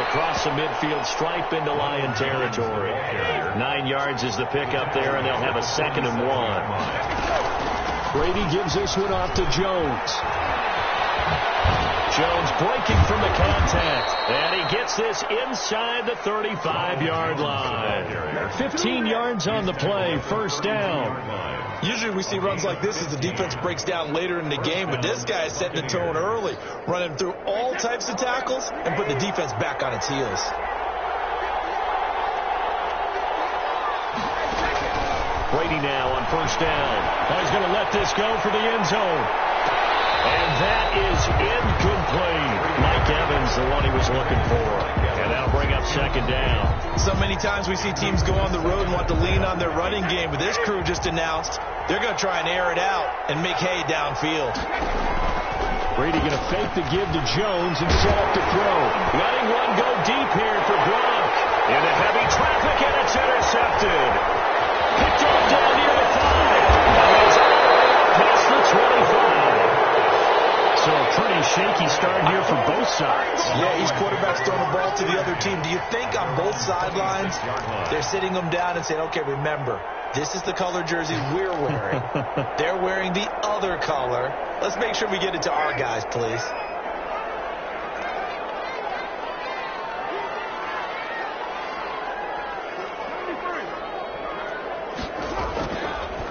across the midfield stripe into Lion territory. 9 yards is the pickup there, and they'll have a 2nd and 1. Brady gives this one off to Jones. Jones breaking from the contact, and he gets this inside the 35-yard line. 15 yards on the play, 1st down. Usually we see runs like this as the defense breaks down later in the game, but this guy is setting the tone early, running through all types of tackles and putting the defense back on its heels. Brady now on 1st down. Oh, he's going to let this go for the end zone. And that is incomplete. Mike Evans, the one he was looking for. And that'll bring up 2nd down. So many times we see teams go on the road and want to lean on their running game, but this crew just announced they're going to try and air it out and make hay downfield. Brady going to fake the give to Jones and set up to throw. Letting one go deep here for Gronk. Into heavy traffic, and it's intercepted. Picked off down near the 5. And it's past the 25. So a pretty shaky start here for both sides. Yeah, each quarterback's throwing the ball to the other team. Do you think on both sidelines they're sitting them down and saying, okay, remember, this is the color jersey we're wearing. They're wearing the other color. Let's make sure we get it to our guys, please.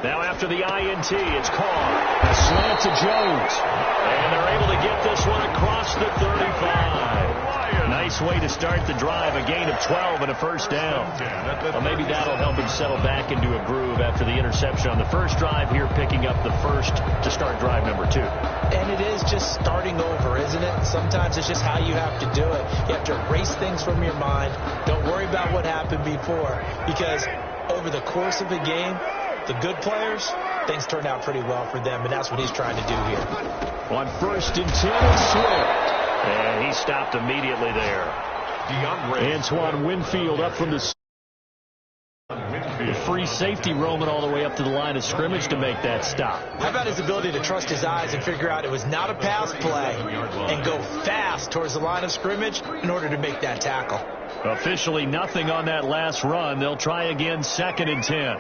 Now after the INT, it's Carr. A slant to Jones. And they're able to get this one across the 35. Nice way to start the drive. A gain of 12 and a 1st down. Well, maybe that'll help him settle back into a groove after the interception on the first drive here, picking up the 1st to start drive number 2. And it is just starting over, isn't it? Sometimes it's just how you have to do it. You have to erase things from your mind. Don't worry about what happened before, because over the course of a game, the good players, things turn out pretty well for them, and that's what he's trying to do here. On 1st and 10, it's Swift. And he stopped immediately there. Antoine Winfield up from the free safety roaming all the way up to the line of scrimmage to make that stop. How about his ability to trust his eyes and figure out it was not a pass play and go fast towards the line of scrimmage in order to make that tackle. Officially nothing on that last run. They'll try again, 2nd and 10.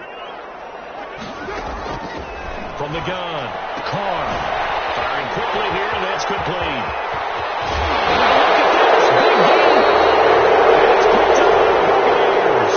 From the gun, Carr firing quickly here, and that's complete. Look at this, big game. It's picked up by the Buccaneers.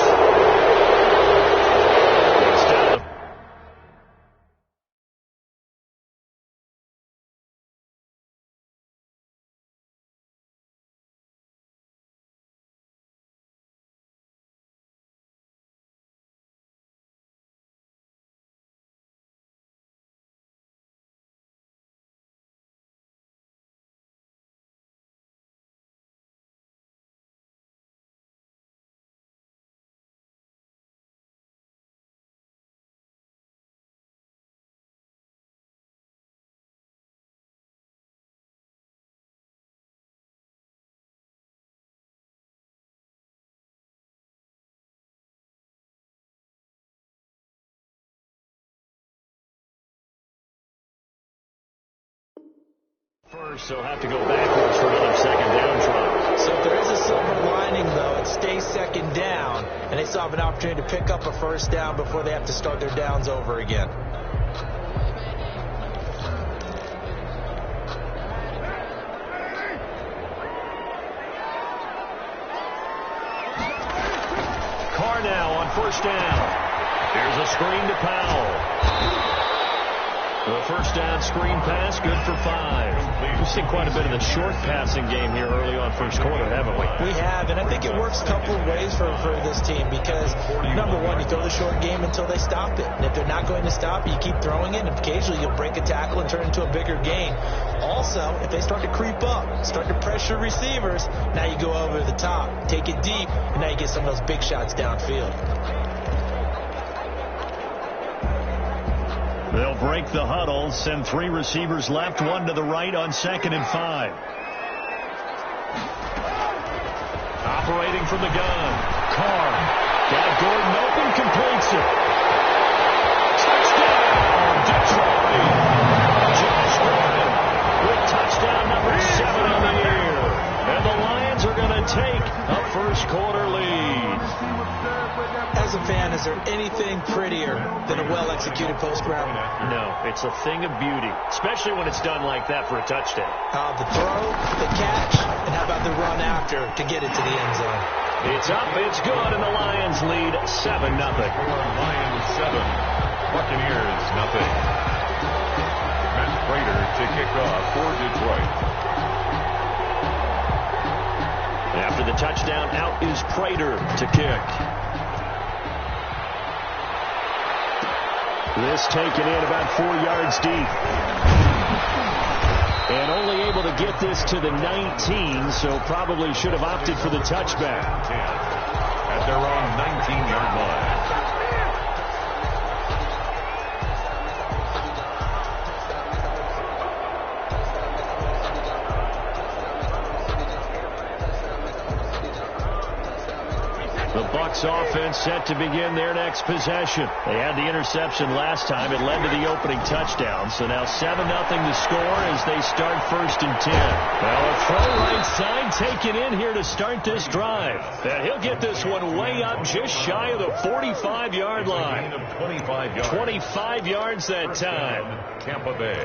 First, they'll have to go backwards for another 2nd down try. So if there is a silver lining, though, it stays 2nd down, and they still have an opportunity to pick up a 1st down before they have to start their downs over again. Carr now on 1st down. Here's a screen to Powell. The 1st down screen pass, good for 5. We've seen quite a bit of the short passing game here early on 1st quarter, haven't we? We have, and I think it works a couple of ways for this team because, number one, you throw the short game until they stop it. And if they're not going to stop it, you keep throwing it, and occasionally you'll break a tackle and turn it into a bigger gain. Also, if they start to creep up, start to pressure receivers, now you go over the top, take it deep, and now you get some of those big shots downfield. They'll break the huddle, send 3 receivers left, 1 to the right on 2nd and 5. Operating from the gun, Carr got Gordon open, completes it. Touchdown, Detroit! Josh Gordon with touchdown number 7 on the year. And the Lions are going to take a first-quarter lead. As a fan, is there anything prettier than a well-executed post-route? No, it's a thing of beauty, especially when it's done like that for a touchdown. The throw, the catch, and how about the run after to get it to the end zone? It's up, it's good, and the Lions lead 7-0. Lions 7, Buccaneers 0. Matt Prater to kick off for Detroit. After the touchdown, out is Prater to kick. This taken in about 4 yards deep. And only able to get this to the 19, so probably should have opted for the touchback. 10 at their own 19-yard line. The Bucs offense set to begin their next possession. They had the interception last time. It led to the opening touchdown. So now 7-0 to score as they start 1st and 10. Well, a throw right side taken in here to start this drive. And he'll get this one way up just shy of the 45-yard line. 25 yards. 25 yards that time. Tampa Bay.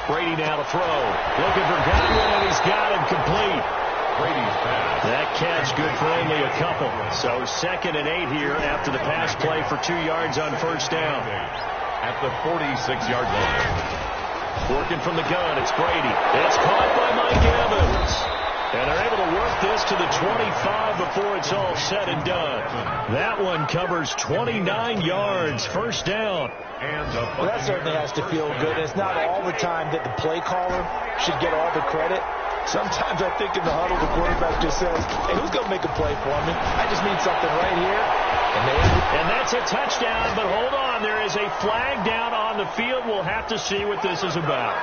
Brady now to throw. Looking for Godwin, and he's got him complete. Brady's pass. That catch good for only a couple. So 2nd and 8 here after the pass play for 2 yards on 1st down. At the 46-yard line. Working from the gun, it's Brady. It's caught by Mike Evans. And they're able to work this to the 25 before it's all said and done. That one covers 29 yards. 1st down. Well, that certainly has to feel good. It's not all the time that the play caller should get all the credit. Sometimes I think in the huddle, the quarterback just says, hey, who's going to make a play for me? I just need something right here. And that's a touchdown, but hold on. There is a flag down on the field. We'll have to see what this is about.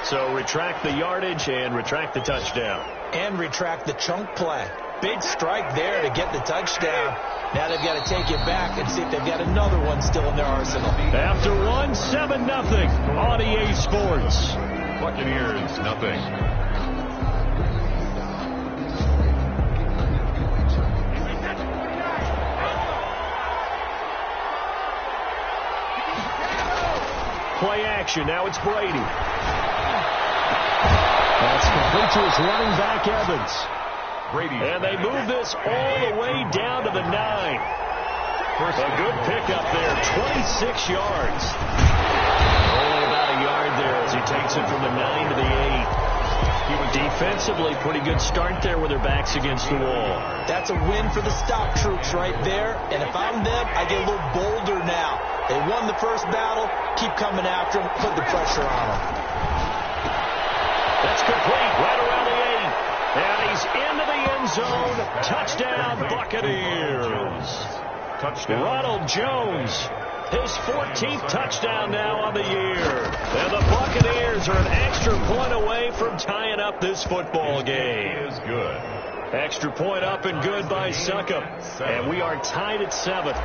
So retract the yardage and retract the touchdown. And retract the chunk play. Big strike there to get the touchdown. Now they've got to take it back and see if they've got another one still in their arsenal. After 7-0 on EA Sports. Buccaneers 0. Play action. Now it's Brady. That's complete to his running back, Evans. Brady. And they move this all the way down to the 9. A good pickup there, 26 yards. Only about a yard there as he takes it from the 9 to the 8. Defensively, pretty good start there with their backs against the wall. That's a win for the stop troops right there. And if I'm them, I get a little bolder now. They won the first battle. Keep coming after them. Put the pressure on them. That's complete right around the 8. And he's into the end zone. Touchdown, Buccaneers. Touchdown. Ronald Jones, his 14th touchdown now on the year. And the Buccaneers are an extra point away from tying up this football game. Is good. Extra point up and good by Succop. And we are tied at 7.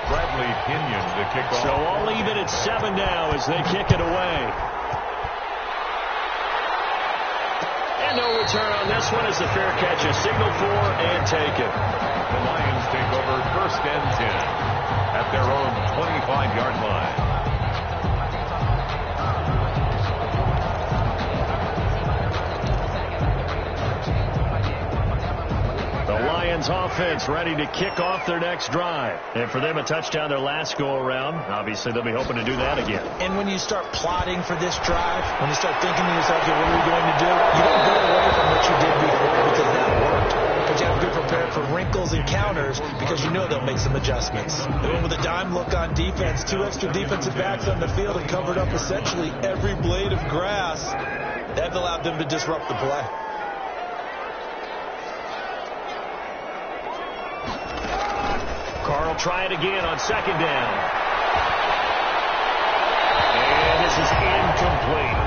Bradley Pinion to kick off. So all even at 7 now as they kick it away. And no return on this one as the fair catch is signaled for and taken. The Lions take over 1st and 10 at their own 25-yard line. Lions offense ready to kick off their next drive. And for them, a touchdown their last go-around. Obviously, they'll be hoping to do that again. And when you start plotting for this drive, when you start thinking to yourself, okay, what are we going to do? You don't go away from what you did before because that worked. But you have to be prepared for wrinkles and counters because you know they'll make some adjustments. They went with a dime look on defense, 2 extra defensive backs on the field and covered up essentially every blade of grass. That allowed them to disrupt the play. Carl try it again on 2nd down. And this is incomplete.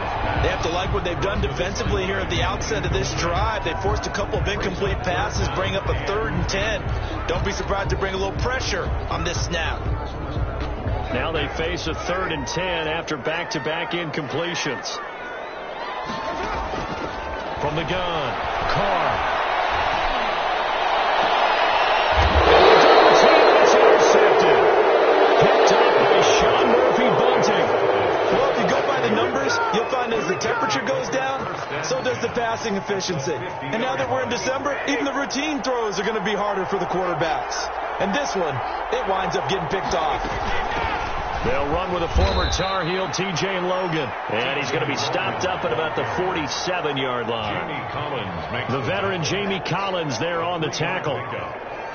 They have to like what they've done defensively here at the outset of this drive. They forced a couple of incomplete passes, bring up a 3rd and 10. Don't be surprised to bring a little pressure on this snap. Now they face a 3rd and 10 after back-to-back incompletions. From the gun, Carr. It's intercepted. Picked up by Sean Murphy-Bunting. Well, if you go by the numbers, you'll find as the temperature goes down, so does the passing efficiency. And now that we're in December, even the routine throws are going to be harder for the quarterbacks. And this one, it winds up getting picked off. They'll run with a former Tar Heel, T.J. Logan. And he's going to be stopped up at about the 47-yard line. The veteran Jamie Collins there on the tackle.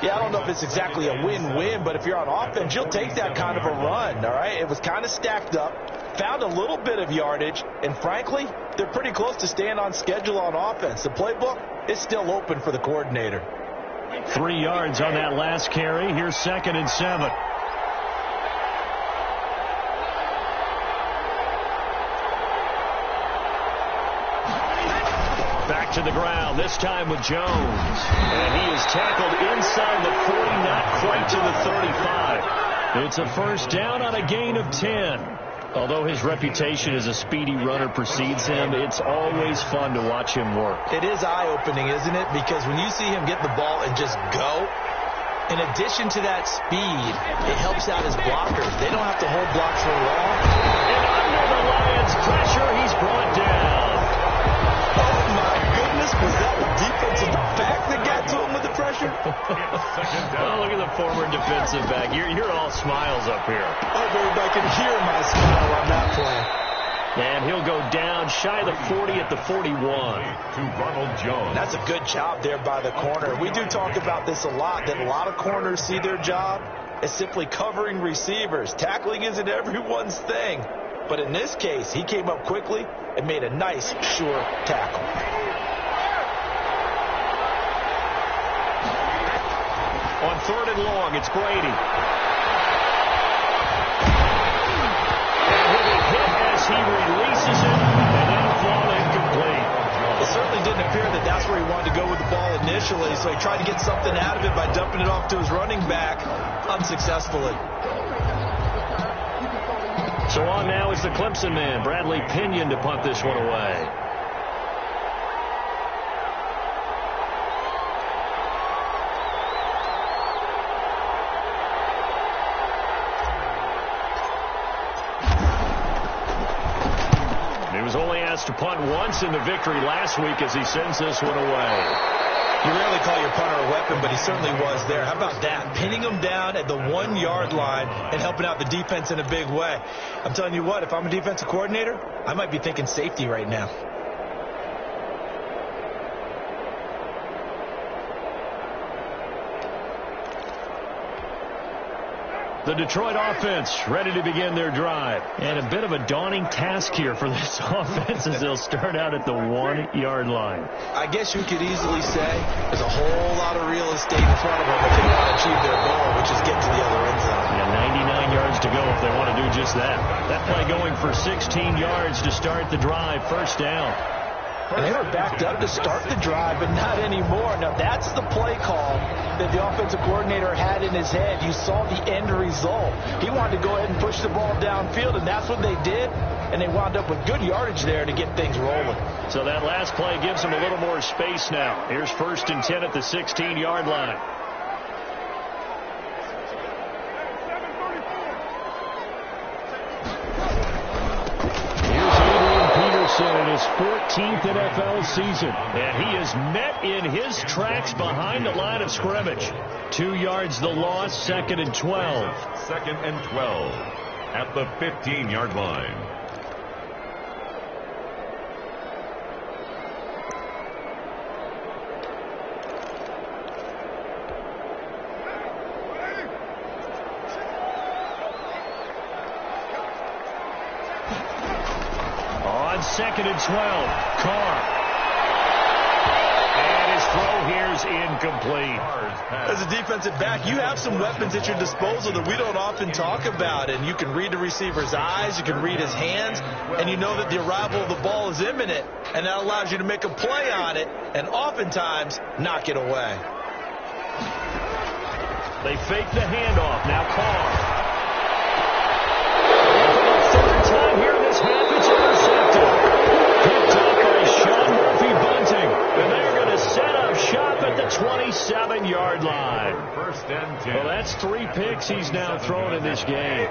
Yeah, I don't know if it's exactly a win-win, but if you're on offense, you'll take that kind of a run, all right? It was kind of stacked up, found a little bit of yardage, and frankly, they're pretty close to staying on schedule on offense. The playbook is still open for the coordinator. 3 yards on that last carry. Here's 2nd and 7. Back to the ground, this time with Jones. And he is tackled inside the 40, not quite to the 35. It's a first down on a gain of 10. Although his reputation as a speedy runner precedes him, it's always fun to watch him work. It is eye-opening, isn't it? Because when you see him get the ball and just go, in addition to that speed, it helps out his blockers. They don't have to hold blocks for long. And under the Lions' pressure, he's brought down. Oh, my goodness. Was that the defensive back that got to him with the pressure? Oh, look at the former defensive back. You're all smiles up here. I hope everybody can hear my smile on that play. And he'll go down shy of the 40 at the 41. To Ronald Jones. That's a good job there by the corner. We do talk about this a lot, that a lot of corners see their job as simply covering receivers. Tackling isn't everyone's thing. But in this case, he came up quickly and made a nice, sure tackle. On 3rd and long, it's Brady. And with a hit as he releases it, and that'll fall incomplete. It certainly didn't appear that that's where he wanted to go with the ball initially, so he tried to get something out of it by dumping it off to his running back unsuccessfully. So on now is the Clemson man, Bradley Pinion, to punt this one away. He was only asked to punt once in the victory last week as he sends this one away. You rarely call your punter a weapon, but he certainly was there. How about that? Pinning him down at the 1-yard line and helping out the defense in a big way. I'm telling you what, if I'm a defensive coordinator, I might be thinking safety right now. The Detroit offense ready to begin their drive. And a bit of a daunting task here for this offense as they'll start out at the 1-yard line. I guess you could easily say there's a whole lot of real estate in front of them if they want to achieve their goal, which is get to the other end zone. Yeah, 99 yards to go if they want to do just that. That play going for 16 yards to start the drive, first down. And they were backed up to start the drive, but not anymore. Now, that's the play call that the offensive coordinator had in his head. You saw the end result. He wanted to go ahead and push the ball downfield, and that's what they did. And they wound up with good yardage there to get things rolling. So that last play gives them a little more space now. Here's 1st and 10 at the 16-yard line. In his 14th NFL season. And he is met in his tracks behind the line of scrimmage. 2 yards the loss, 2nd and 12. 2nd and 12 at the 15-yard line. On 2nd and 12, Carr. And his throw here is is incomplete. As a defensive back, you have some weapons at your disposal that we don't often talk about, and you can read the receiver's eyes, you can read his hands, and you know that the arrival of the ball is imminent, and that allows you to make a play on it and oftentimes knock it away. They fake the handoff. Now Carr. For the third time here in this half, it's intercepted. Picked up by Sean Murphy-Bunting. And they're going to set up shop at the 27-yard line. First and 10. Well, that's 3 picks he's now thrown in this game.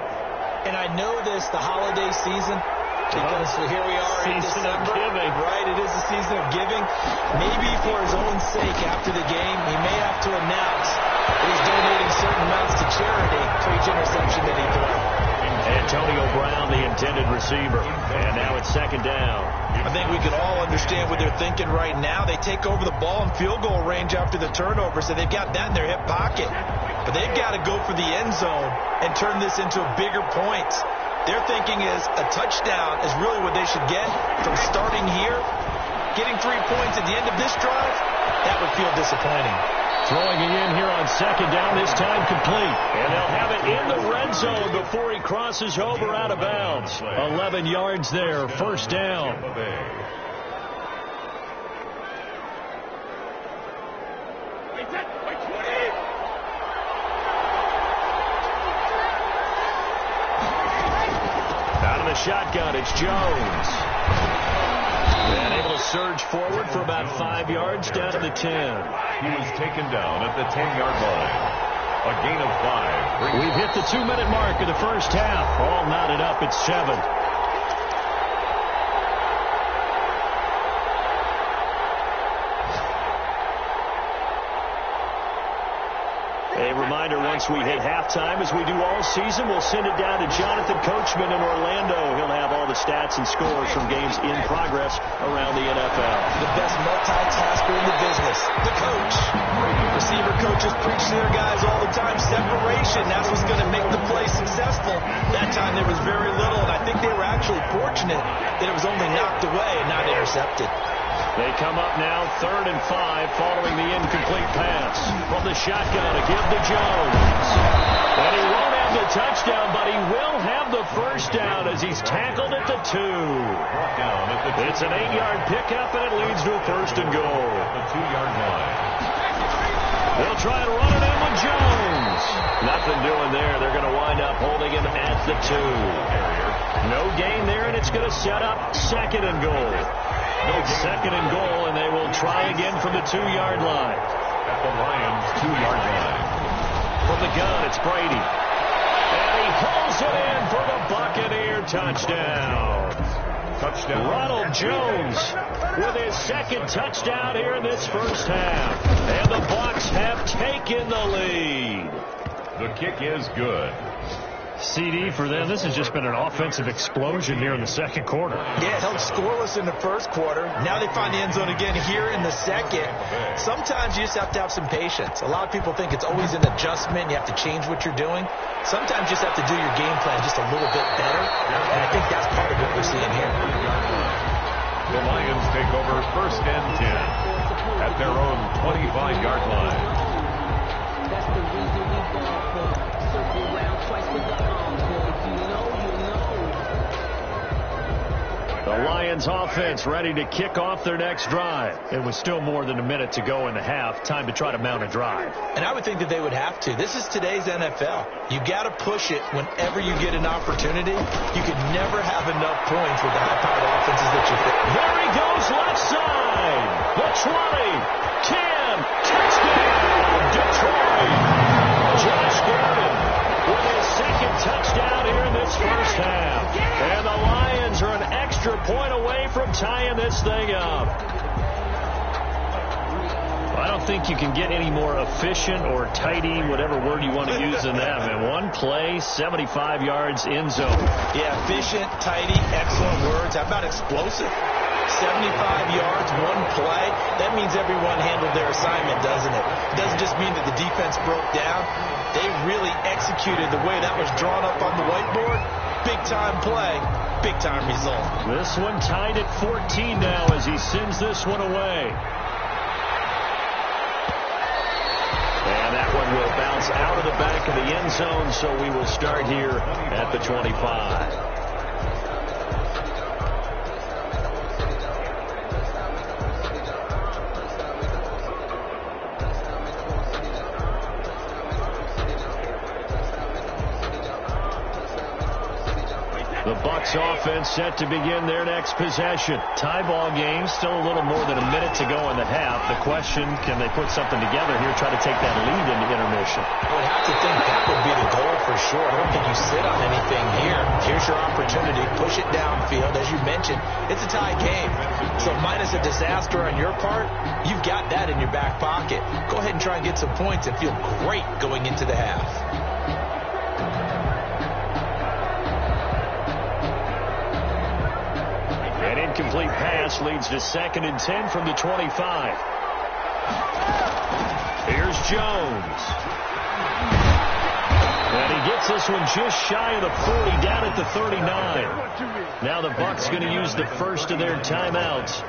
And I know this, the holiday season, because here we are in Season of December. giving. Right, it is the season of giving. Maybe for his own sake after the game, he may have to announce that he's donating certain amounts to charity for each interception that he throws. Antonio Brown, the intended receiver. And now it's second down. I think we can all understand what they're thinking right now. They take over the ball in field goal range after the turnover, so they've got that in their hip pocket. But they've got to go for the end zone and turn this into a bigger point. Their thinking is a touchdown is really what they should get from starting here. Getting 3 points at the end of this drive, that would feel disappointing. Throwing it in here on second down, this time complete. And they'll have it in the red zone before he crosses over out of bounds. 11 yards there, first down. Out of the shotgun, it's Jones. And able to surge forward for about 5 yards down to the 10. He was taken down at the 10-yard line. A gain of 5. We've hit the 2-minute mark of the first half. All knotted up at 7. A reminder, once we hit halftime, as we do all season, we'll send it down to Jonathan Coachman in Orlando. He'll have all the stats and scores from games in progress around the NFL. The best multitasker in the business, the coach. Receiver coaches preach to their guys all the time. Separation, that's what's going to make the play successful. That time there was very little, and I think they were actually fortunate that it was only knocked away and not intercepted. They come up now 3rd and 5 following the incomplete pass. From the shotgun, a give to Jones. And he won't have the touchdown, but he will have the first down as he's tackled at the 2. It's an 8-yard pickup, and it leads to a first and goal. The 2-yard line. They'll try and run it in with Jones. Nothing doing there. They're going to wind up holding him at the 2. No gain there, and it's going to set up second and goal. Second and goal, and they will try again from the 2-yard line. At the Lions' 2-yard line. From the gun, it's Brady. And he pulls it in for the Buccaneer touchdown. Touchdown. Ronald Jones with his second touchdown here in this first half. And the Bucs have taken the lead. The kick is good. CD for them. This has just been an offensive explosion here in the second quarter. Yeah, held scoreless in the first quarter. Now they find the end zone again here in the second. Sometimes you just have to have some patience. A lot of people think it's always an adjustment. You have to change what you're doing. Sometimes you just have to do your game plan just a little bit better. And I think that's part of what we're seeing here. The Lions take over 1st and 10 at their own 25-yard line. That's the reason we ball for circle round twice with the arm. The Lions offense ready to kick off their next drive. It was still more than a minute to go in the half. Time to try to mount a drive. And I would think that they would have to. This is today's NFL. You got to push it whenever you get an opportunity. You could never have enough points with the high-powered offenses that you fit. There he goes left side. The 20, 10, touchdown, Detroit. Josh Gordon with his second touchdown here in this first half. And the Lions are an extra point away from tying this thing up. I don't think you can get any more efficient or tidy, whatever word you want to use in that, man. One play, 75 yards in zone. Yeah, efficient, tidy, excellent words. How about explosive? 75 yards, one play. That means everyone handled their assignment, doesn't it? It doesn't just mean that the defense broke down. They really executed the way that was drawn up on the whiteboard. Big-time play, big-time result. This one tied at 14 now as he sends this one away. one will bounce out of the back of the end zone, so we will start here at the 25. The Bucs offense set to begin their next possession. Tie ball game, still a little more than a minute to go in the half. The question, can they put something together here, try to take that lead into intermission? I would have to think that would be the goal for sure. I don't think you sit on anything here. Here's your opportunity. Push it downfield. As you mentioned, it's a tie game. So minus a disaster on your part, you've got that in your back pocket. Go ahead and try and get some points and feel great going into the half. An incomplete pass leads to 2nd and 10 from the 25. Here's Jones. And he gets this one just shy of the 40, down at the 39. Now the Bucs going to use the first of their timeouts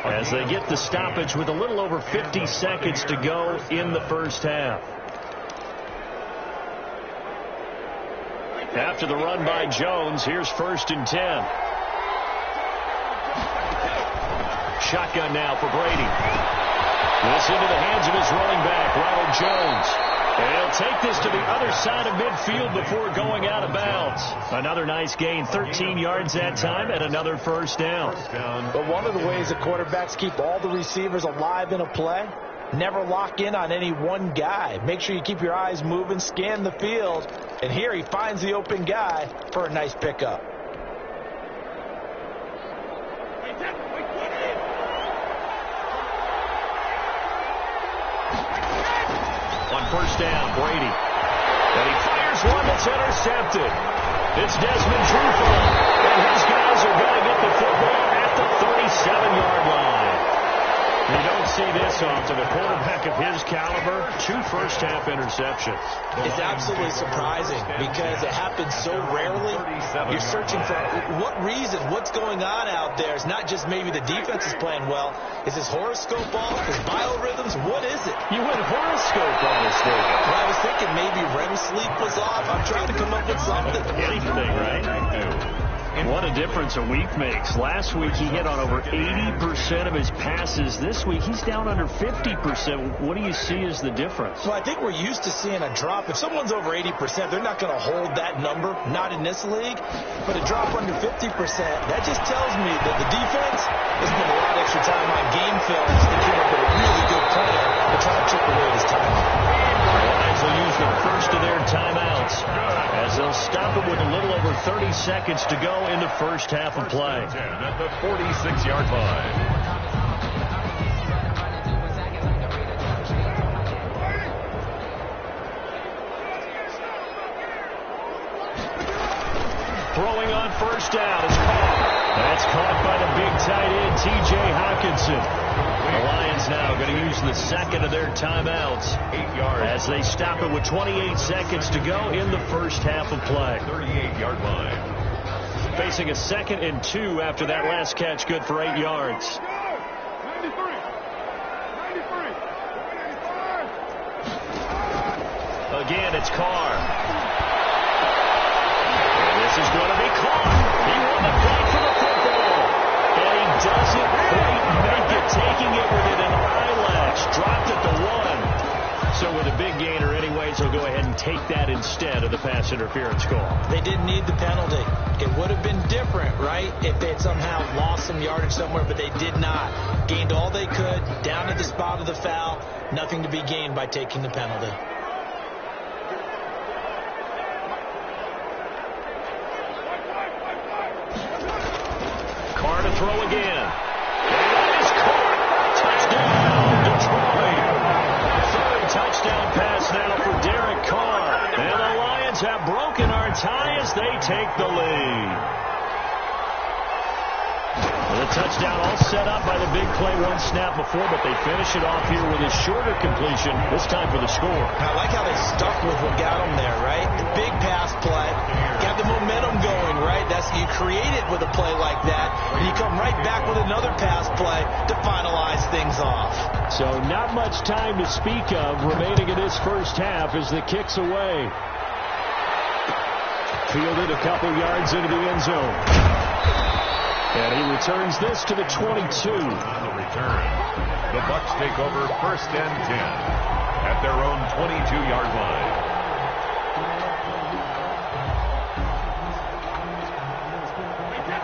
as they get the stoppage with a little over 50 seconds to go in the first half. After the run by Jones, here's 1st and 10. Shotgun now for Brady. This into the hands of his running back, Ronald Jones. And he'll take this to the other side of midfield before going out of bounds. Another nice gain, 13 yards that time, and another first down. But one of the ways that quarterbacks keep all the receivers alive in a play, never lock in on any one guy. Make sure you keep your eyes moving, scan the field. And here he finds the open guy for a nice pickup. On first down, Brady. And he fires one that's intercepted. It's Desmond Trufant. And his guys are going to get the football at the 37-yard line. You don't see this often. A quarterback of his caliber, 2 first-half interceptions. It's absolutely surprising because it happens so rarely. You're searching for what reason, what's going on out there. It's not just maybe the defense is playing well. Is his horoscope off? His biorhythms? What is it? You went horoscope on this thing. Well, I was thinking maybe REM sleep was off. I'm trying to come up with something. Anything, right? What a difference a week makes. Last week he hit on over 80% of his passes. This week he's down under 50%. What do you see as the difference? Well, I think we're used to seeing a drop. If someone's over 80%, they're not going to hold that number, not in this league. But a drop under 50%, that just tells me that the defense has spent a lot of extra time on game films to come up with a really good plan to try to chip away this time. The Lions will use the first of their timeouts as they'll stop it with a little over 30 seconds to go in the first half of play. At the 46-yard line. Throwing on first down is caught. That's caught by the big tight end, T.J. Hockenson. The Lions now going to use the second of their timeouts 8 yards as they stop it with 28 seconds to go in the first half of play. 38-yard line. Facing a 2nd and 2 after that last catch, good for 8 yards. Again, it's Carr. And this is going to be caught. He won the fight for the football. And he doesn't quite make it, taking it within an eyelash. Dropped at the 1. So with a big gainer anyways, he'll go ahead and take that instead of the pass interference call. They didn't need the penalty. It would have been different, right, if they had somehow lost some yardage somewhere, but they did not. Gained all they could, down at the spot of the foul. Nothing to be gained by taking the penalty. Carr to throw again. And that is caught. Touchdown, Detroit. Third touchdown pass now for Derek Carr. And the Lions have broken our tie as they take the lead. The touchdown all set up by the big play, 1 snap before, but they finish it off here with a shorter completion, this time for the score. I like how they stuck with what got them there, right? The big pass play. Got the momentum going, right? You created with a play like that, and you come right back with another pass play to finalize things off. So not much time to speak of remaining in this first half as the kick's away. Fielded a couple yards into the end zone. And he returns this to the 22. On the return, the Bucs take over 1st and 10 at their own 22-yard line.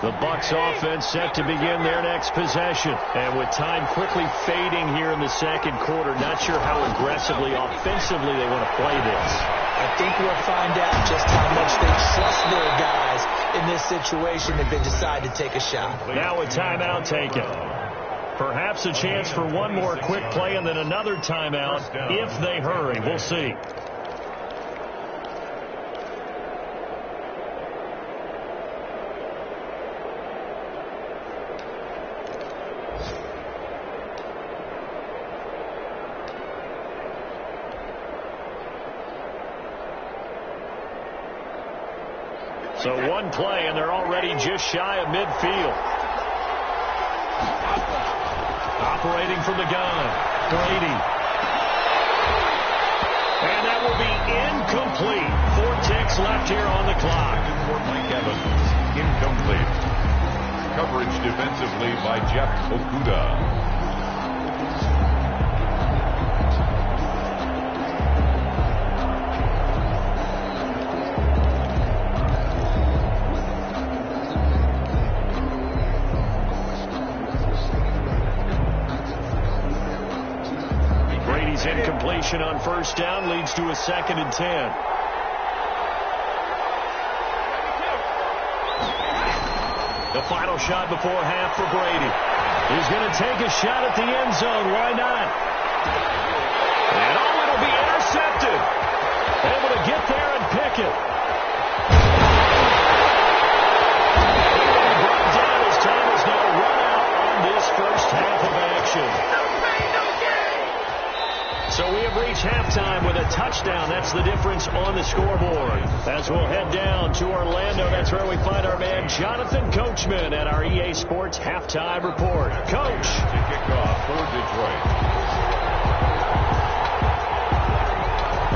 The Bucs offense set to begin their next possession. And with time quickly fading here in the second quarter, not sure how aggressively, offensively they want to play this. I think we'll find out just how much they trust their guys in this situation if they decide to take a shot. Now a timeout taken. Perhaps a chance for one more quick play and then another timeout if they hurry. We'll see. So one play, and they're already just shy of midfield. Operating from the gun, Brady. And that will be incomplete. 4 ticks left here on the clock. For Mike Evans, incomplete. Coverage defensively by Jeff Okudah. Incompletion on 1st down leads to a 2nd and 10. The final shot before half for Brady. He's going to take a shot at the end zone. Why not? And it'll be intercepted. Able to get there and pick it. Brought down as time is now run out on this first half of action. So we have reached halftime with a touchdown. That's the difference on the scoreboard. As we'll head down to Orlando, that's where we find our man Jonathan Coachman at our EA Sports Halftime Report. Coach. To kick off for Detroit.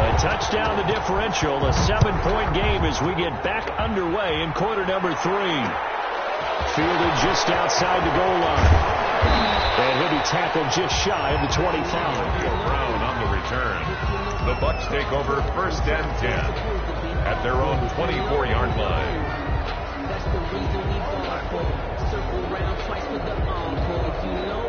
A touchdown the differential. A 7-point game as we get back underway in quarter number 3. Fielded just outside the goal line. And he'll be tackled just shy of the 25. Brown on the return. The Bucs take over 1st and 10 at their own 24-yard line. That's the reason we ball for. Circle round twice with the encore. You know.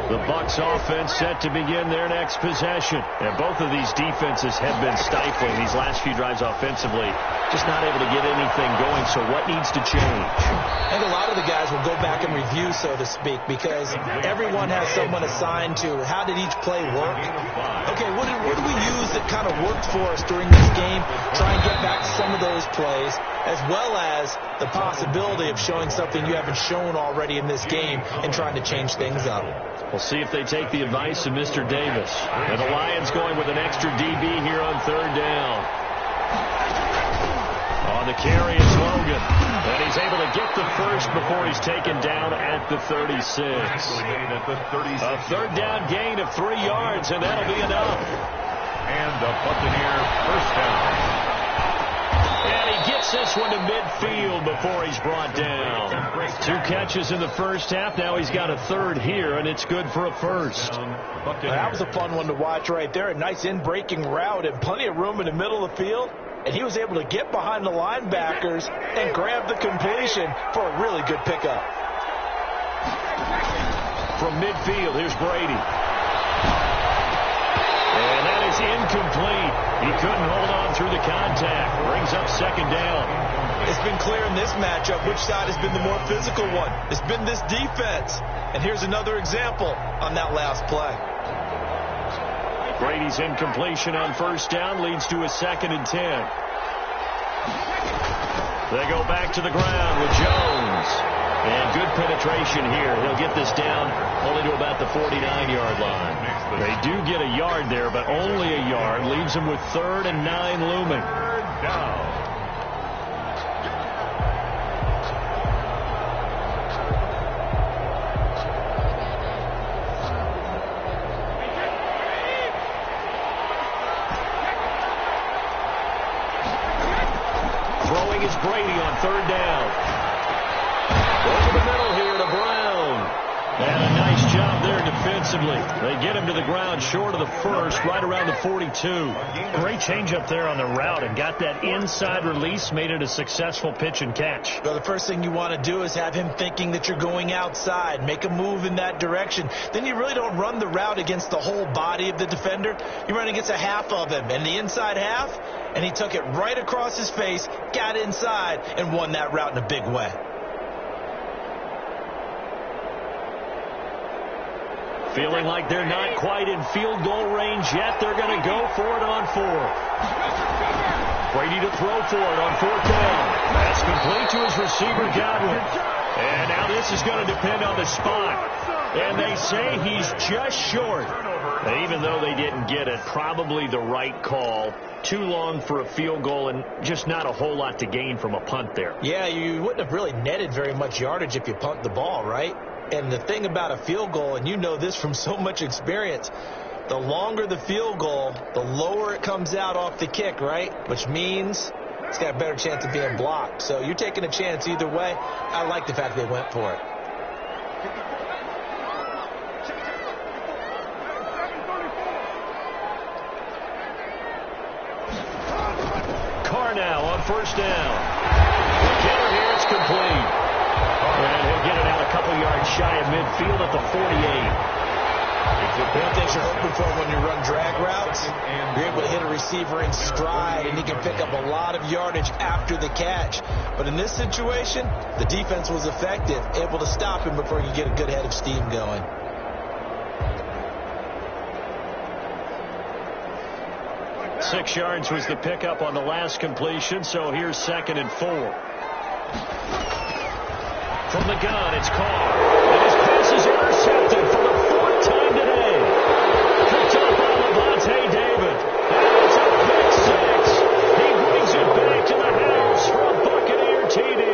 The Bucs offense set to begin their next possession. And both of these defenses have been stifling these last few drives offensively. Just not able to get anything going. So what needs to change? I think a lot of the guys will go back and review, so to speak, because everyone has someone assigned to how did each play work. Okay, what did we use that kind of worked for us during this game? Try and get back to some of those plays, as well as the possibility of showing something you haven't shown already in this game and trying to change things up. We'll see if they take the advice of Mr. Davis. And the Lions going with an extra DB here on 3rd down. On the carry is Logan. And he's able to get the first before he's taken down at the 36. A 3rd down gain of 3 yards, and that'll be enough. And the Buccaneer 1st down. And he gets this one to midfield before he's brought down. 2 catches in the first half. Now he's got a 3rd here, and it's good for a 1st. That was a fun one to watch right there. A nice in-breaking route and plenty of room in the middle of the field. And he was able to get behind the linebackers and grab the completion for a really good pickup. From midfield, here's Brady. And that is incomplete. He couldn't hold on through the contact. Brings up 2nd down. It's been clear in this matchup which side has been the more physical one. It's been this defense. And here's another example on that last play. Brady's incompletion on 1st down leads to a 2nd and 10. They go back to the ground with Jones. And good penetration here. He'll get this down only to about the 49-yard line. They do get a yard there, but only a yard. Leaves them with 3rd and 9 looming. 3rd down. is Brady on third down. Over the middle here to Brown. And a nice job there defensively. They get him to the ground short of the first, right around the 42. Great change up there on the route and got that inside release, made it a successful pitch and catch. Well, the first thing you want to do is have him thinking that you're going outside, make a move in that direction. Then you really don't run the route against the whole body of the defender. You run against a half of him, and the inside half, and he took it right across his face, got inside, and won that route in a big way. Feeling like they're not quite in field goal range yet. They're going to go for it on fourth. Brady to throw for it on fourth down. That's complete to his receiver, Godwin. And now this is going to depend on the spot. And they say he's just short. Even though they didn't get it, probably the right call. Too long for a field goal and just not a whole lot to gain from a punt there. Yeah, you wouldn't have really netted very much yardage if you punt the ball, right? And the thing about a field goal, and you know this from so much experience, the longer the field goal, the lower it comes out off the kick, right? Which means it's got a better chance of being blocked. So you're taking a chance either way. I like the fact they went for it. Carr now on first down. McKinnon here, it's complete. And he'll get it out a couple yards shy of midfield at the 48. One thing you're hoping for when you run drag routes, you're able to hit a receiver in stride, and he can pick up a lot of yardage after the catch. But in this situation, the defense was effective, able to stop him before you get a good head of steam going. Six yards was the pickup on the last completion, so here's 2nd and 4. From the gun, it's Carr. And his pass is intercepted for the 4th time today. Picked up by Levante David. And it's a pick six. He brings it back to the house for a Buccaneer TD.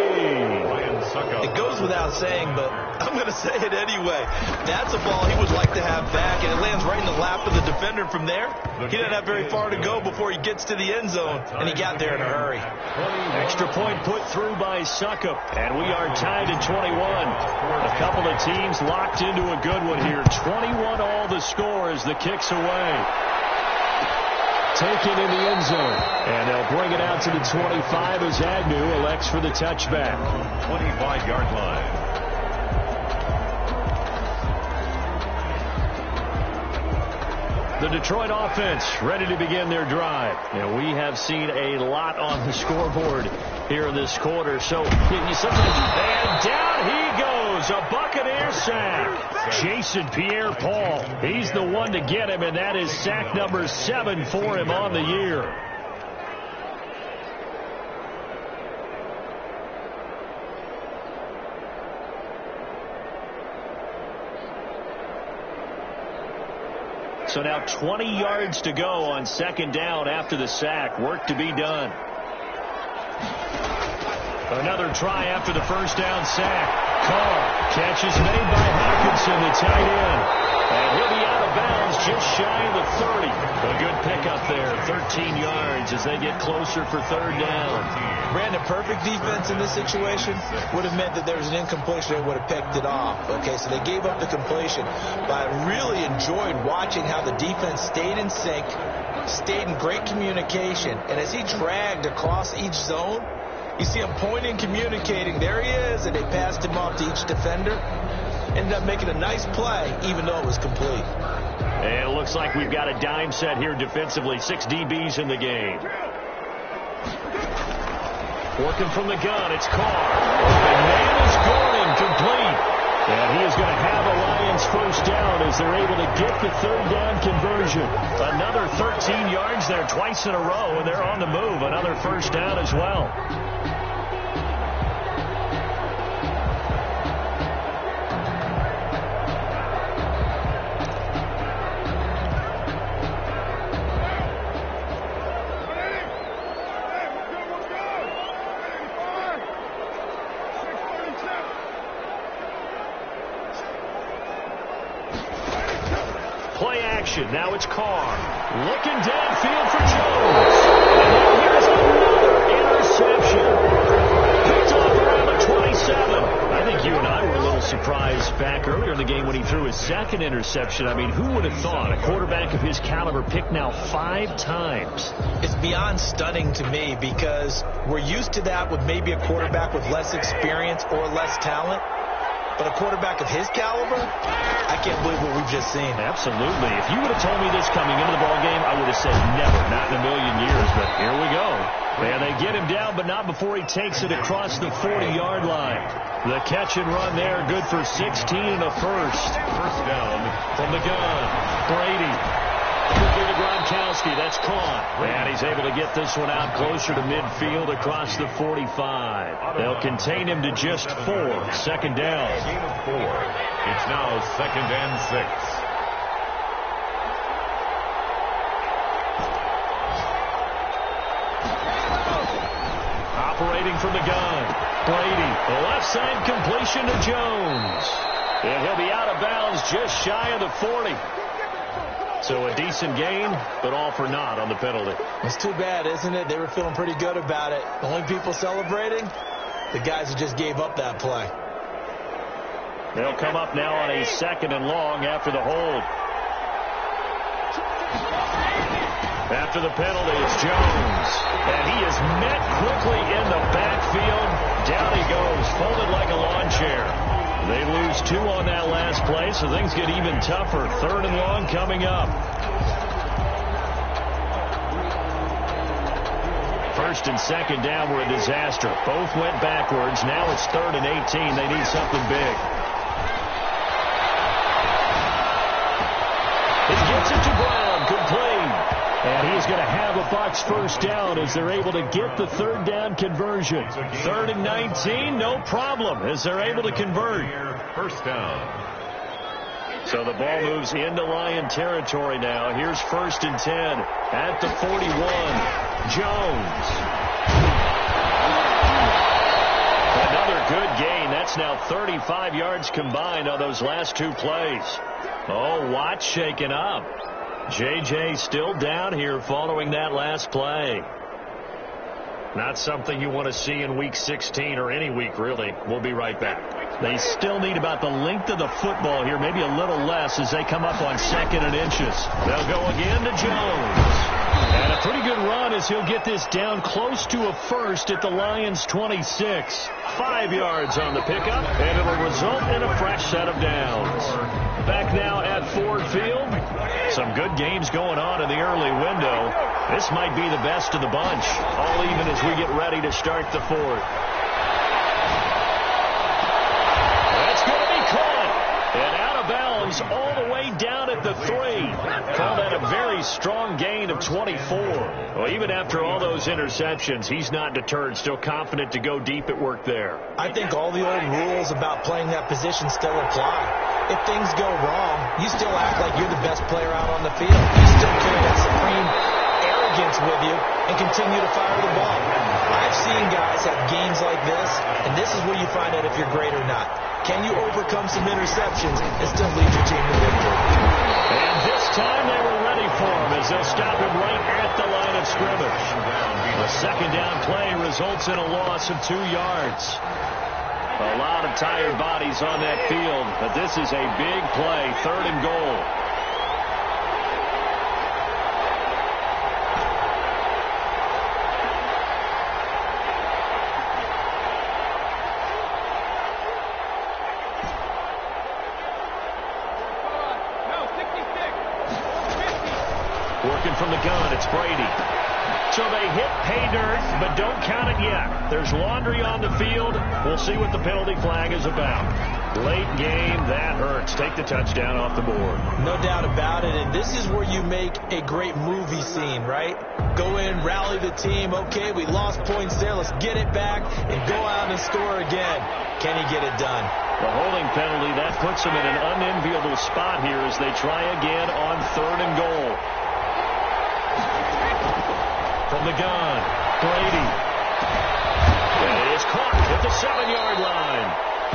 It goes without saying, but I'm going to say it anyway. That's a ball he would like to have back, and it lands right in the lap of the defender from there. He doesn't have very far to go before he gets to the end zone, and he got there in a hurry. Extra point put through by Suckup, and we are tied at 21. A couple of teams locked into a good one here. 21 all the score as the kick's away. Taken in the end zone, and they'll bring it out to the 25 as Agnew elects for the touchback. 25-yard line. The Detroit offense ready to begin their drive. And we have seen a lot on the scoreboard here in this quarter. So and down he goes. A Buccaneer sack. Jason Pierre-Paul. He's the one to get him, and that is sack number 7 for him on the year. So now 20 yards to go on 2nd down after the sack. Work to be done. Another try after the first down sack. Carr. Catch is made by Hawkinson, the tight end. And he'll be out of bounds just shy of the 30. A good pickup there. 13 yards as they get closer for 3rd down. Brandon, perfect defense in this situation would have meant that there was an incompletion and would have picked it off. Okay, so they gave up the completion. But I really enjoyed watching how the defense stayed in sync, stayed in great communication. And as he dragged across each zone, you see him pointing, communicating. There he is, and they passed him off to each defender. Ended up making a nice play, even though it was complete. And it looks like we've got a dime set here defensively. 6 DBs in the game. Working from the gun, it's Carr. And man is Gordon, complete. And he is going to have a Lions first down as they're able to get the 3rd down conversion. Another 13 yards there twice in a row, and they're on the move. Another first down as well. Play action. Now it's Carr. Looking downfield for Jones. And now here's another interception. game when he threw his second interception. I mean, who would have thought a quarterback of his caliber picked now 5 times? It's beyond stunning to me because we're used to that with maybe a quarterback with less experience or less talent. But a quarterback of his caliber, I can't believe what we've just seen. Absolutely. If you would have told me this coming into the ballgame, I would have said never, not in a million years. But here we go. And they get him down, but not before he takes it across the 40-yard line. The catch and run there, good for 16 and a first. First down From the gun, Brady. Quickly to Gronkowski. That's caught. And he's able to get this one out closer to midfield across the 45. They'll contain him to just 4. Second down. Gain of 4. It's now 2nd and 6. Operating from the gun. Brady. The left side completion to Jones. And he'll be out of bounds just shy of the 40. So a decent gain, but all for naught on the penalty. It's too bad, isn't it? They were feeling pretty good about it. The only people celebrating, the guys who just gave up that play. They'll come up now on a 2nd and long after the hold. After the penalty, it's Jones. And he is met quickly in the backfield. Down he goes, folded like a lawn chair. They lose 2 on that last play, so things get even tougher. 3rd and long coming up. 1st and 2nd down were a disaster. Both went backwards. Now it's 3rd and 18. They need something big. He gets it to Brown, complete. And he's going to have a Bucs first down as they're able to get the 3rd down conversion. 3rd and 19, no problem as they're able to convert. First down. So the ball moves into Lion territory now. Here's 1st and 10 at the 41. Jones. Another good gain. That's now 35 yards combined on those last 2 plays. Oh, Watt shaken up. J.J. still down here following that last play. Not something you want to see in Week 16 or any week, really. We'll be right back. They still need about the length of the football here, maybe a little less as they come up on 2nd and inches. They'll go again to Jones. And a pretty good run as he'll get this down close to a first at the Lions' 26. 5 yards on the pickup, and it'll result in a fresh set of downs. Back now at Ford Field. Some good games going on in the early window. This might be the best of the bunch, all even as we get ready to start the 4th. That's going to be caught. And out of bounds all the way down at the 3. Call that a very strong gain of 24. Well, even after all those interceptions, he's not deterred, still confident to go deep at work there. I think all the old rules about playing that position still apply. If things go wrong, you still act like you're the best player out on the field. You still carry that supreme arrogance with you and continue to fire the ball. I've seen guys have games like this, and this is where you find out if you're great or not. Can you overcome some interceptions and still lead your team to victory? And this time they were ready for him as they'll stop him right at the line of scrimmage. The 2nd down play results in a loss of 2 yards. A lot of tired bodies on that field, but this is a big play, 3rd and goal. Working from the gun, it's Brady. So they hit pay dirt, but don't count it yet. There's laundry on the field. We'll see what the penalty flag is about. Late game, that hurts. Take the touchdown off the board. No doubt about it, and this is where you make a great movie scene, right? Go in, rally the team. Okay, we lost points there. Let's get it back and go out and score again. Can he get it done? The holding penalty, that puts them in an unenviable spot here as they try again on 3rd and goal. From the gun, Brady. And it is caught at the 7-yard line.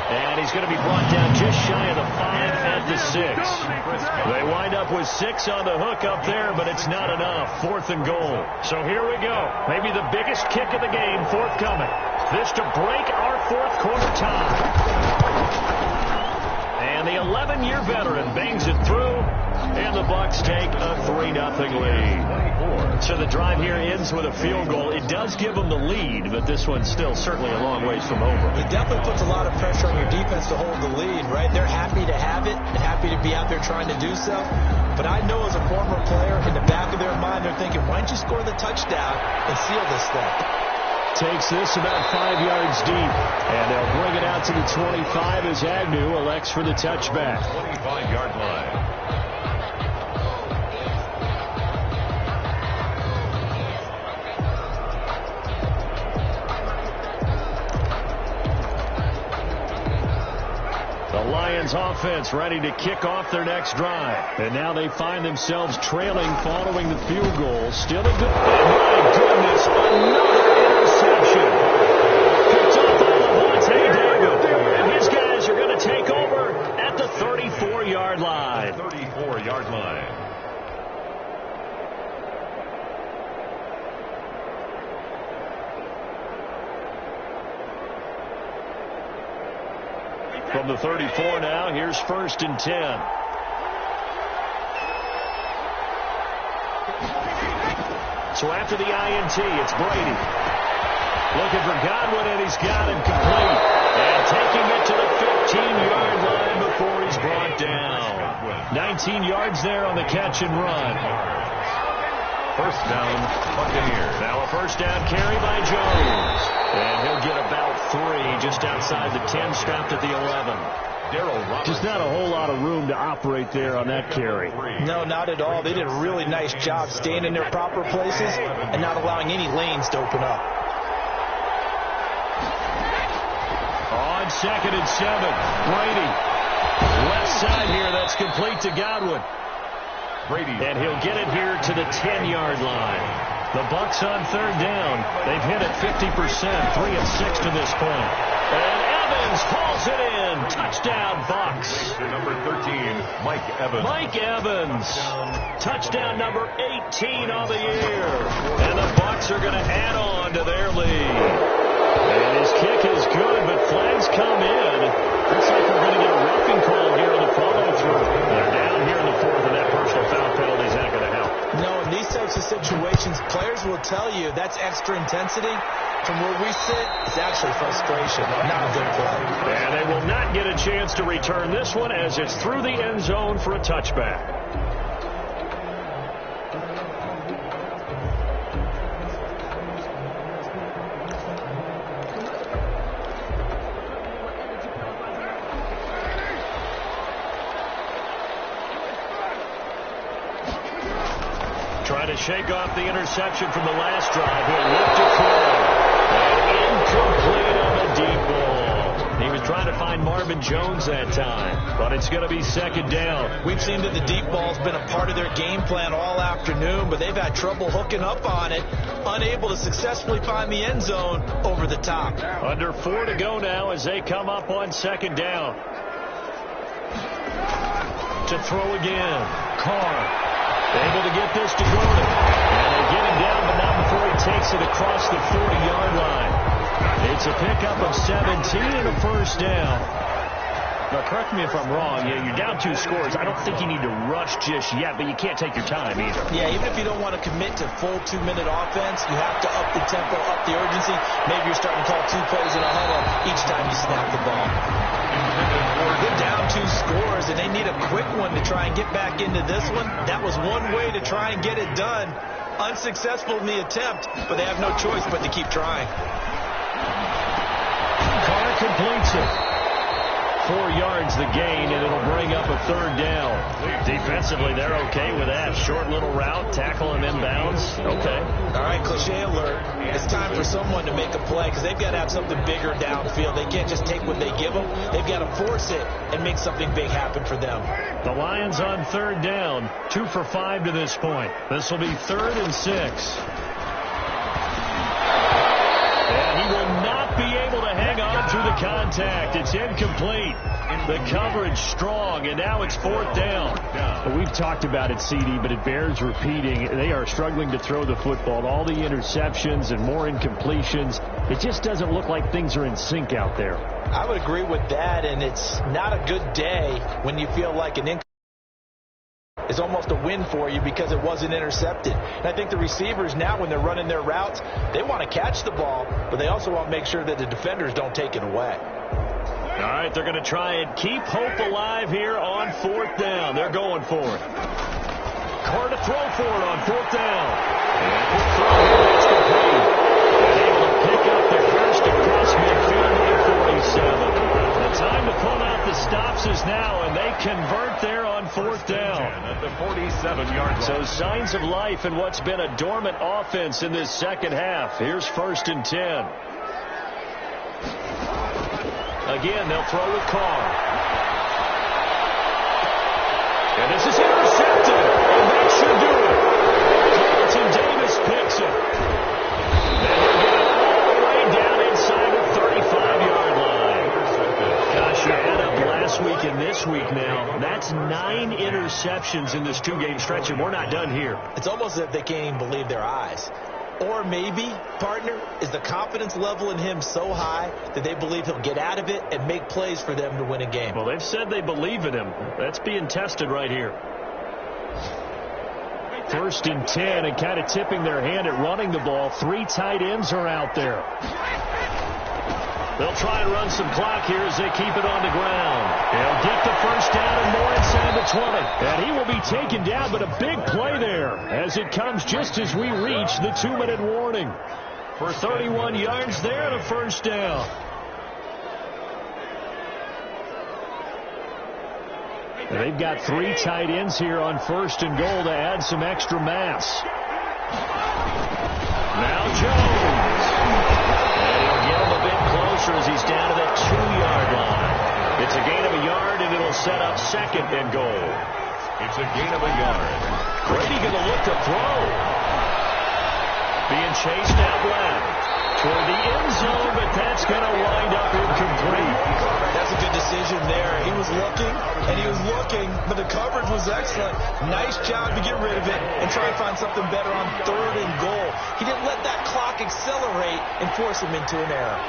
And he's going to be brought down just shy of the 5 at the 6. They wind up with 6 on the hook up there, but it's not enough. 4th and goal. So here we go. Maybe the biggest kick of the game forthcoming. This to break our 4th quarter tie. And the 11-year veteran bangs it through, and the Bucs take a 3-0 lead. So the drive here ends with a field goal. It does give them the lead, but this one's still certainly a long ways from over. It definitely puts a lot of pressure on your defense to hold the lead, right? They're happy to have it and happy to be out there trying to do so. But I know as a former player, in the back of their mind, they're thinking, why don't you score the touchdown and seal this thing? Takes this about 5 yards deep, and they'll bring it out to the 25 as Agnew elects for the touchback. 25-yard line. The Lions offense ready to kick off their next drive. And now they find themselves trailing following the field goal. Still a good... Oh, my goodness, another interception. Picked off by Levante David. And his guys are going to take over at the 34-yard line. 34-yard line. From the 34 now, here's 1st and 10. So after the INT, it's Brady. Looking for Godwin, and he's got him complete. And taking it to the 15-yard line before he's brought down. 19 yards there on the catch and run. First down, Buccaneers. Now a first down carry by Jones. And he'll get about 3 just outside the 10, stopped at the 11. Just not a whole lot of room to operate there on that carry. No, not at all. They did a really nice job staying in their proper places and not allowing any lanes to open up. On 2nd and 7, Brady. Left side here, that's complete to Godwin. Brady. And he'll get it here to the 10-yard line. The Bucs on 3rd down. They've hit it 50%, 3 of 6 to this point. And Evans hauls it in. Touchdown, Bucs. Number 13, Mike Evans. Mike Evans. Touchdown number 18 on the year. And the Bucs are going to add on to their lead. And his kick is good, but flags come in. Looks like we're going to get a roughing call here on the follow-through. They're down here in the 4th, and that personal foul penalty is not going to help. No, in these types of situations, players will tell you that's extra intensity. From where we sit, it's actually frustration, not a good play. And they will not get a chance to return this one as it's through the end zone for a touchback. Trying to shake off the interception from the last drive. He'll lift it forward. And incomplete on the deep ball. He was trying to find Marvin Jones that time, but it's going to be 2nd down. We've seen that the deep ball's been a part of their game plan all afternoon, but they've had trouble hooking up on it, unable to successfully find the end zone over the top. Under 4 to go now as they come up on 2nd down. To throw again. Carr. Able to get this to Gordon. And they get him down, but not before he takes it across the 40-yard line. It's a pickup of 17 and a first down. Now, correct me if I'm wrong. Yeah, you're down 2 scores. I don't think you need to rush just yet, but you can't take your time either. Yeah, even if you don't want to commit to full 2-minute offense, you have to up the tempo, up the urgency. Maybe you're starting to call 2 plays in a huddle each time you snap the ball. They're down 2 scores, and they need a quick one to try and get back into this one. That was one way to try and get it done. Unsuccessful in the attempt, but they have no choice but to keep trying. Carr completes it. 4 yards the gain, and it'll bring up a 3rd down. Defensively, they're okay with that. Short little route, tackle and inbounds. Okay. All right, cliche alert. It's time for someone to make a play because they've got to have something bigger downfield. They can't just take what they give them. They've got to force it and make something big happen for them. The Lions on 3rd down, 2 for 5 to this point. This will be 3rd and 6. And he will not be able to hang on through the contact. It's incomplete. The coverage strong, and now it's 4th down. Well, we've talked about it, CD, but it bears repeating. They are struggling to throw the football. All the interceptions and more incompletions. It just doesn't look like things are in sync out there. I would agree with that, and it's not a good day when you feel like an is almost a win for you because it wasn't intercepted. And I think the receivers now, when they're running their routes, they want to catch the ball, but they also want to make sure that the defenders don't take it away. All right, they're going to try and keep hope alive here on 4th down. They're going for it. Carr to throw for it on 4th down. And the throw here is complete. And able to pick up the first across midfield at 47. The time to pull out the stops is now, and they convert there on 4th down. At the 47-yard line. So signs of life in what's been a dormant offense in this second half. Here's 1st and 10. Again, they'll throw with Carr. And this is intercepted. And that should do it. Carlton Davis picks it. And he'll get it all the way down inside the 35-yard line. Gosh, you add up last week and this week now. That's 9 interceptions in this 2-game stretch, and we're not done here. It's almost as if they can't even believe their eyes. Or maybe, partner, is the confidence level in him so high that they believe he'll get out of it and make plays for them to win a game. Well, they've said they believe in him. That's being tested right here. 1st and 10, and kind of tipping their hand at running the ball. 3 tight ends are out there. They'll try and run some clock here as they keep it on the ground. They'll get the first down and more inside the 20. And he will be taken down, but a big play there as it comes just as we reach the 2-minute warning. For 31 yards there and a first down. And they've got 3 tight ends here on 1st and goal to add some extra mass. Now Jones. And he'll get him a bit closer as he's down to that 2-yard line. It's a gain of a yard, and it'll set up 2nd and goal. It's a gain of a yard. Brady going to look to throw. Being chased out left toward the end zone, but that's going to wind up incomplete. That's a good decision there. He was looking, and he was looking, but the coverage was excellent. Nice job to get rid of it and try and find something better on 3rd and goal. He didn't let that clock accelerate and force him into an error.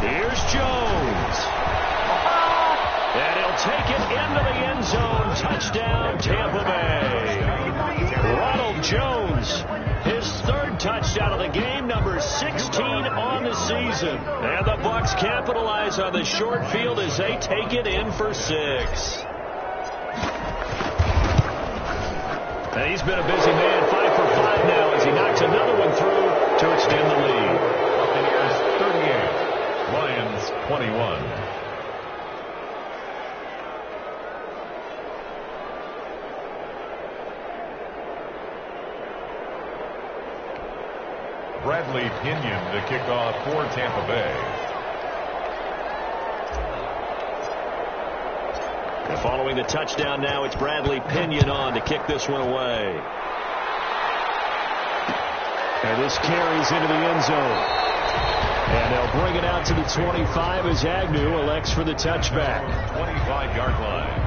Here's Jones. And he'll take it into the end zone. Touchdown, Tampa Bay. Ronald Jones, his 3rd touchdown of the game, number 16 on the season. And the Bucs capitalize on the short field as they take it in for 6. And he's been a busy man, 5 for 5 now as he knocks another one through to extend the lead. Buccaneers 38, Lions 21. Bradley Pinion to kick off for Tampa Bay. And following the touchdown now, it's Bradley Pinion on to kick this one away. And this carries into the end zone. And they'll bring it out to the 25 as Agnew elects for the touchback. 25-yard line.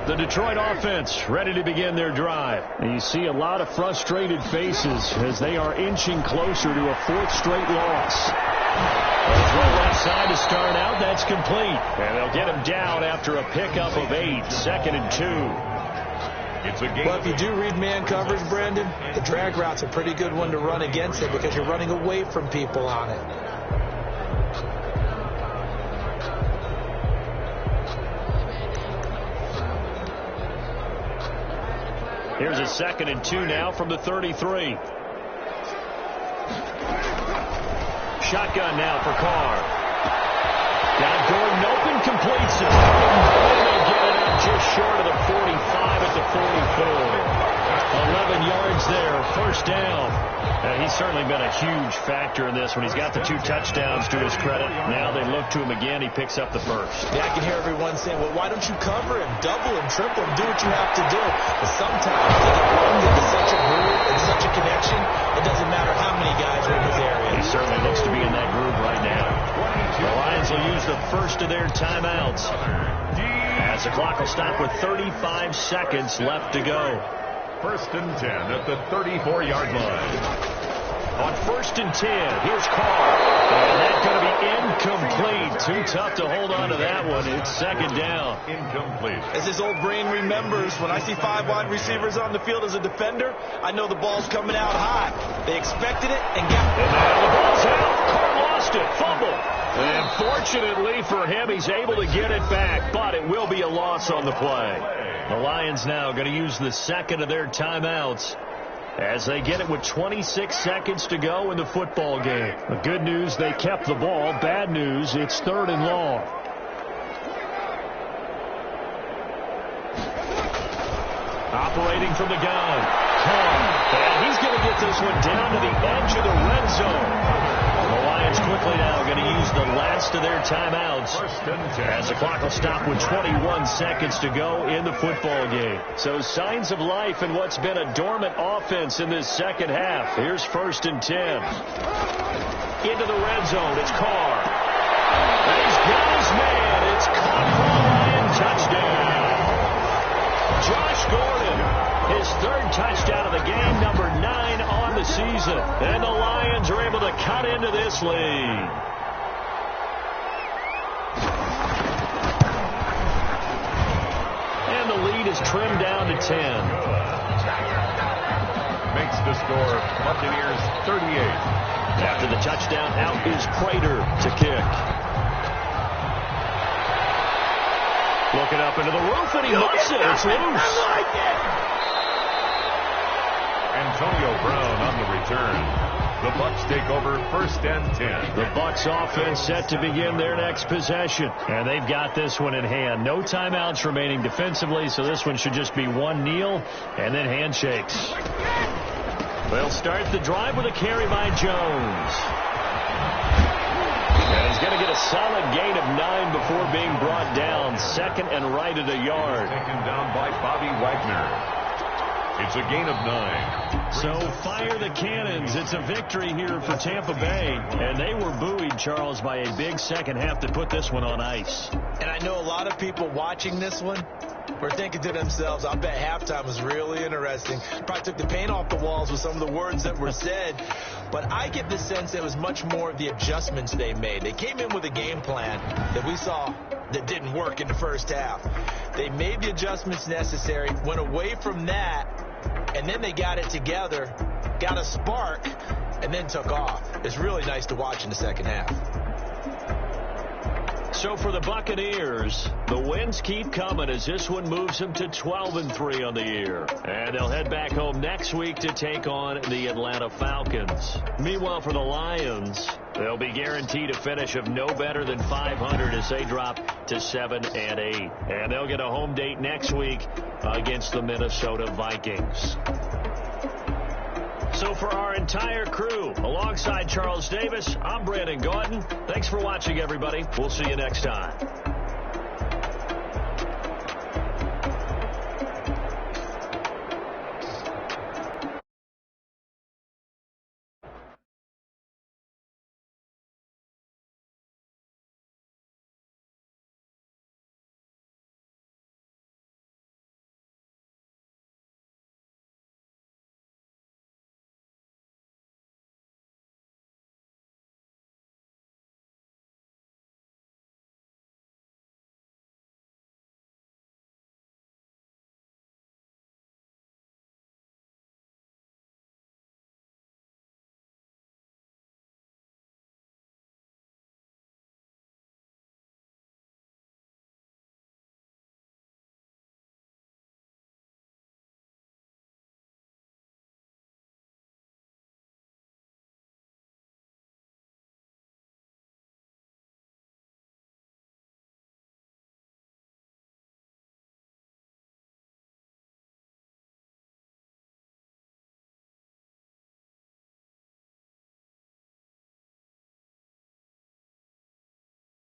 The Detroit offense ready to begin their drive. And you see a lot of frustrated faces as they are inching closer to a 4th straight loss. They'll throw left side to start out. That's complete. And they'll get him down after a pickup of 8. 2nd and 2. It's a game. Well, if you do read man coverage, Brandon, the drag route's a pretty good one to run against it because you're running away from people on it. Here's a 2nd and 2 now from the 33. Shotgun now for Carr. Got Gordon open, completes it. And they get it up just short of the 45 at the 44. 11 yards there, first down. He's certainly been a huge factor in this when he's got the 2 touchdowns to his credit. Now they look to him again. He picks up the first. Yeah, I can hear everyone saying, well, why don't you cover him, double him, triple him, do what you have to do. But sometimes they get runs into such a groove and such a connection, it doesn't matter how many guys are in his area. He certainly looks to be in that groove right now. The Lions will use the first of their timeouts, as the clock will stop with 35 seconds left to go. First and 10 at the 34-yard line. On first and 10, here's Carr. And that's going to be incomplete. Too tough to hold on to that one. It's second down. Incomplete. As his old brain remembers, when I see 5 wide receivers on the field as a defender, I know the ball's coming out high. They expected it and got it. And now the ball's out. Carr lost it. Fumble. And fortunately for him, he's able to get it back, but it will be a loss on the play. The Lions now going to use the second of their timeouts as they get it with 26 seconds to go in the football game. The good news, they kept the ball. Bad news, it's 3rd and long. Operating from the gun. And he's going to get this one down to the edge of the red zone. The Lions quickly now going to use the last of their timeouts as the clock will stop with 21 seconds to go in the football game. So signs of life in what's been a dormant offense in this second half. Here's first and 10. Into the red zone. It's Carr. And he's got his man. It's caught for a Lion touchdown. Josh Gordon, his 3rd touchdown of the game, number 9 on the season. And the Lions are able to cut into this lead. And the lead is trimmed down to 10. Makes the score Buccaneers 38. After the touchdown, out is Prater to kick. Looking up into the roof, and he muffs it. It's loose. Antonio Brown on the return. The Bucs take over first and 10. The Bucs offense set to begin their next possession. And they've got this one in hand. No timeouts remaining defensively, so this one should just be one kneel and then handshakes. They'll start the drive with a carry by Jones. And he's going to get a solid gain of 9 before being brought down. Second and right at a yard. Taken down by Bobby Wagner. It's a gain of 9. So fire the cannons. It's a victory here for Tampa Bay. And they were buoyed, Charles, by a big second half to put this one on ice. And I know a lot of people watching this one were thinking to themselves, I bet halftime was really interesting. Probably took the paint off the walls with some of the words that were said. But I get the sense it was much more of the adjustments they made. They came in with a game plan that we saw that didn't work in the first half. They made the adjustments necessary, went away from that, and then they got it together, got a spark, and then took off. It's really nice to watch in the second half. So for the Buccaneers, the wins keep coming as this one moves them to 12-3 on the year. And they'll head back home next week to take on the Atlanta Falcons. Meanwhile, for the Lions, they'll be guaranteed a finish of no better than 500 as they drop to 7-8. And they'll get a home date next week against the Minnesota Vikings. So for our entire crew, alongside Charles Davis, I'm Brandon Gaudin. Thanks for watching, everybody. We'll see you next time.